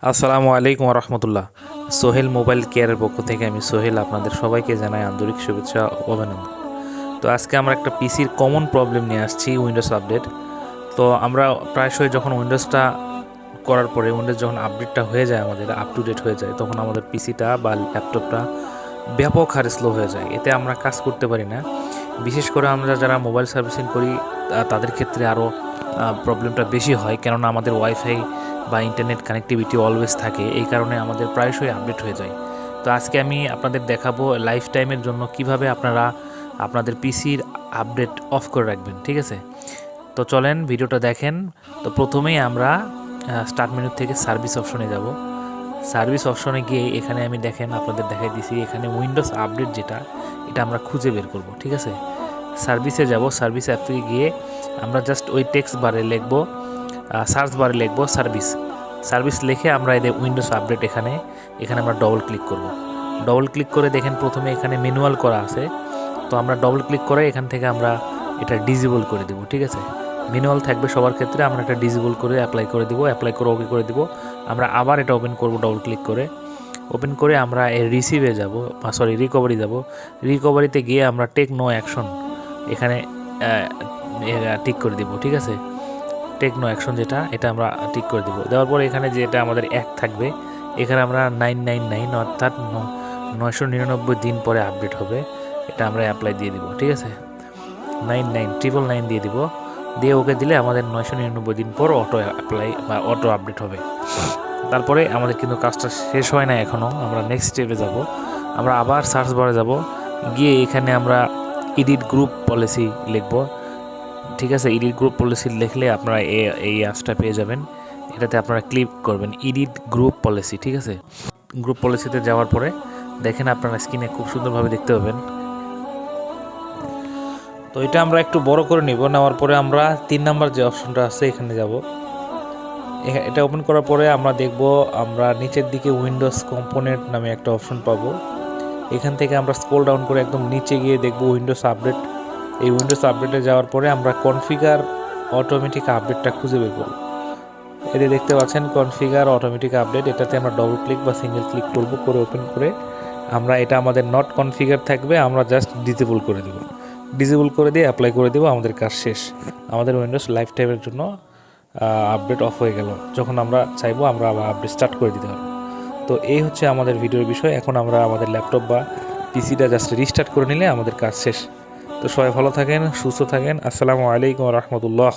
আসসালামু আলাইকুম রহমতুল্লাহ। সোহেল মোবাইল কেয়ারের পক্ষ থেকে আমি সোহেল আপনাদের সবাইকে জানাই আন্তরিক শুভেচ্ছা ও অভিনন্দন। তো আজকে আমরা একটা পিসির কমন প্রবলেম নিয়ে আসছি, উইন্ডোজ আপডেট। তো আমরা প্রায়শই যখন উইন্ডোজটা করার পরে উইন্ডোজ যখন আপডেটটা হয়ে যায়, আমাদের আপ টু ডেট হয়ে যায়, তখন আমাদের পিসিটা বা ল্যাপটপটা ব্যাপক হারে স্লো হয়ে যায়। এতে আমরা কাজ করতে পারি না। বিশেষ করে আমরা যারা মোবাইল সার্ভিসিং করি তাদের ক্ষেত্রে আরও প্রবলেমটা বেশি হয়, কেননা আমাদের ওয়াইফাই বা ইন্টারনেট কানেক্টিভিটি অলওয়েজ থাকে। এই কারণে আমাদের প্রায়শই আপডেট হয়ে যায়। তো আজকে আমি আপনাদের দেখাবো লাইফ টাইমের জন্য কিভাবে আপনারা আপনাদের পিসির আপডেট অফ করে রাখবেন, ঠিক আছে? তো চলেন ভিডিওটা দেখেন। তো প্রথমেই আমরা স্টার্ট মেনু থেকে সার্ভিস অপশনে যাব। সার্ভিস অপশনে গিয়ে এখানে আমি দেখেন আপনাদের দেখাই দিছি, এখানে উইন্ডোজ আপডেট যেটা, এটা আমরা খুঁজে বের করব, ঠিক আছে? সার্ভিসে যাব। সার্ভিস অ্যাপ থেকে গিয়ে আমরা জাস্ট ওই টেক্সট বারে লিখব, সার্চ বারে লিখব সার্ভিস লিখে আমরা এদের উইন্ডোজ আপডেট এখানে আমরা ডবল ক্লিক করব। ডবল ক্লিক করে দেখেন প্রথমে এখানে ম্যানুয়াল করা আছে। তো আমরা ডবল ক্লিক করে এখান থেকে আমরা এটা ডিসেবল করে দেব, ঠিক আছে? ম্যানুয়াল থাকবে সবার ক্ষেত্রে, আমরা এটা ডিসেবল করে অ্যাপ্লাই করে দিব, অ্যাপ্লাই করে ওকে করে দিব। আমরা আবার এটা ওপেন করব ডবল ক্লিক করে। ওপেন করে আমরা এর রিসিভে যাব, রিকভারি যাব। রিকভারিতে গিয়ে আমরা টেক নো অ্যাকশন এখানে টিক করে দিব, ঠিক আছে? টেক নো অ্যাকশন যেটা, এটা আমরা টিক করে দিব। দেওয়ার পরে এখানে যেটা আমাদের এক থাকবে, এখানে আমরা 999 অর্থাৎ 999 দিন পরে আপডেট হবে, এটা আমরা অ্যাপ্লাই দিয়ে দিব, ঠিক আছে? 999 দিয়ে দিব, দিয়ে ওকে দিলে আমাদের 999 দিন পর অটো অ্যাপ্লাই বা অটো আপডেট হবে। তারপরে আমাদের কিন্তু কাজটা শেষ হয় না এখনও, আমরা নেক্সট স্টেপে যাব। আমরা আবার সার্চ বারে যাব, গিয়ে এখানে আমরা এডিট গ্রুপ পলিসি লিখব, ঠিক আছে? এডিট গ্রুপ পলিসি লিখলে আপনারা এই অ্যাপসটা পেয়ে যাবেন। এটাতে আপনারা ক্লিক করবেন এডিট গ্রুপ পলিসি, ঠিক আছে? গ্রুপ পলিসিতে যাওয়ার পরে দেখেন আপনারা স্ক্রিনে খুব সুন্দরভাবে দেখতে পাবেন। তো এটা আমরা একটু বড় করে নিব। নেওয়ার পরে আমরা 3 নাম্বার যে অপশনটা আছে এখানে যাব। এটা ওপেন করার পরে আমরা দেখব, আমরা নিচের দিকে উইন্ডোজ কম্পোনেন্ট নামে একটা অপশন পাবো। এখান থেকে আমরা স্ক্রল ডাউন করে একদম নিচে গিয়ে দেখব উইন্ডোজ আপডেট। এই উইন্ডোজ আপডেটে যাওয়ার পরে আমরা কনফিগার অটোমেটিক আপডেটটা খুঁজে বের করব। এতে দেখতে পাচ্ছেন কনফিগার অটোমেটিক আপডেট, এটাতে আমরা ডবল ক্লিক বা সিঙ্গেল ক্লিক করব, করে ওপেন করে আমরা এটা আমাদের নট কনফিগার থাকবে, আমরা জাস্ট ডিসেবল করে দেব। ডিসেবল করে দিয়ে অ্যাপ্লাই করে দেব, আমাদের কাজ শেষ। আমাদের উইন্ডোজ লাইফ টাইমের জন্য আপডেট অফ হয়ে গেল। যখন আমরা চাইবো আমরা আবার আপডেট স্টার্ট করে দিতে পারবো। তো এই হচ্ছে আমাদের ভিডিওর বিষয়। এখন আমরা আমাদের ল্যাপটপ বা পিসিটা জাস্ট রিস্টার্ট করে নিলে আমাদের কাজ শেষ। তো সবাই ভালো থাকেন, সুস্থ থাকেন। আসসালামু আলাইকুম রহমতুল্লাহ।